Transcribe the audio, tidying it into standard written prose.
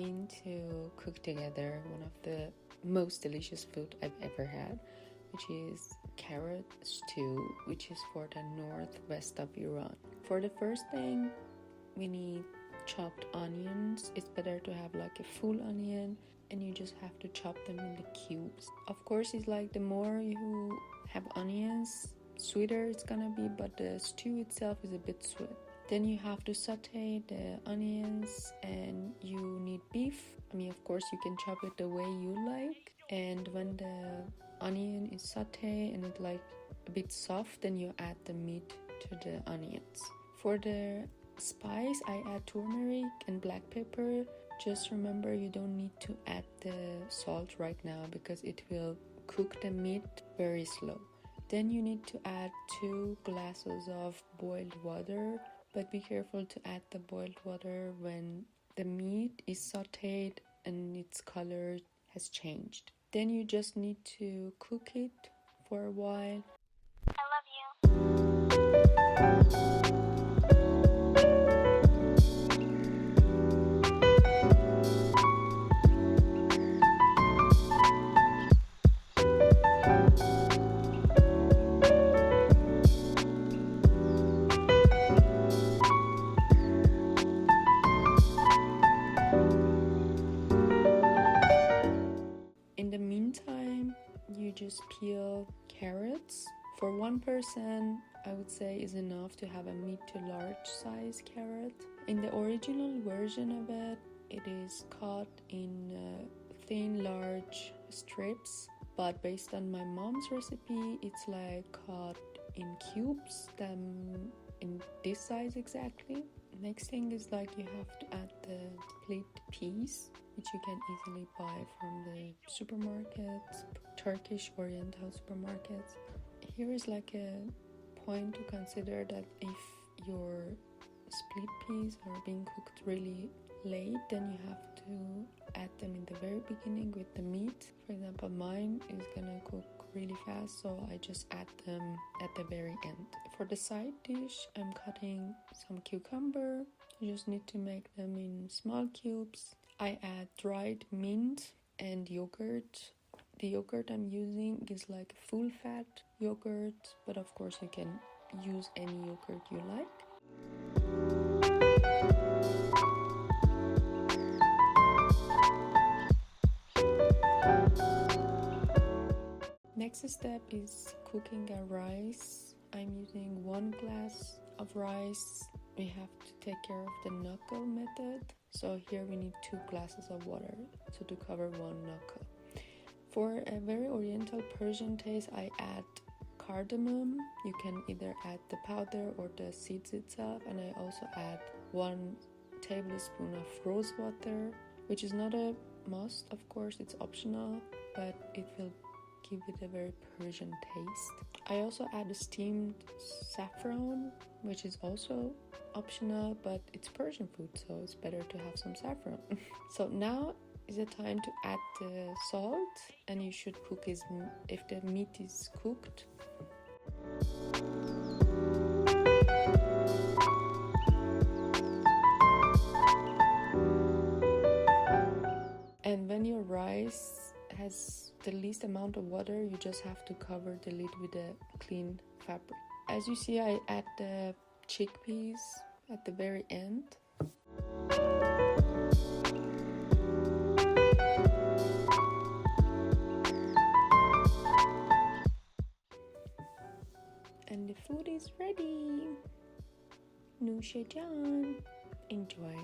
going to cook together one of the most delicious food I've ever had, which is carrot stew, which is for the northwest of Iran. For the first thing, we need chopped onions. It's better to have like a full onion, and you just have to chop them in the cubes. Of course, it's like the more you have onions, sweeter it's gonna be, but the stew itself is a bit sweet. Then you have to saute the onions, and you need beef. I mean, of course, you can chop it the way you like. And when the onion is sauteed and it's like a bit soft, then you add the meat to the onions. For the spice, I add turmeric and black pepper. Just remember, you don't need to add the salt right now because it will cook the meat very slow. Then you need to add 2 glasses of boiled water, but be careful to add the boiled water when the meat is sauteed and its color has changed. Then you just need to cook it for a while. I love you. In the meantime, you just peel carrots. For one person, I would say is enough to have a mid to large size carrot. In the original version of it, it is cut in thin, large strips. But based on my mom's recipe, it's like cut in cubes, then in this size exactly. Next thing is like you have to add the split peas, which you can easily buy from the supermarkets, Turkish Oriental supermarkets. Here is like a point to consider that if your split peas are being cooked really late, then you have to add them in the very beginning with the meat. For example, mine is gonna cook really fast, so I just add them at the very end. For the side dish, I'm cutting some cucumber. You just need to make them in small cubes. I add dried mint and yogurt. The yogurt I'm using is like full fat yogurt, but of course you can use any yogurt you like. Next step is cooking a rice. I'm using 1 glass of rice. We have to take care of the knuckle method. So here we need 2 glasses of water to cover 1 knuckle. For a very oriental Persian taste, I add cardamom. You can either add the powder or the seeds itself. And I also add 1 tablespoon of rose water, which is not a must, of course, it's optional, but it will give it a very Persian taste. I also add steamed saffron, which is also optional, but it's Persian food, so it's better to have some saffron. So now is the time to add the salt, and you should cook it if the meat is cooked. And when your rice has the least amount of water, you just have to cover the lid with a clean fabric. As you see, I add the chickpeas at the very end. And the food is ready. Nushe Jan. Enjoy.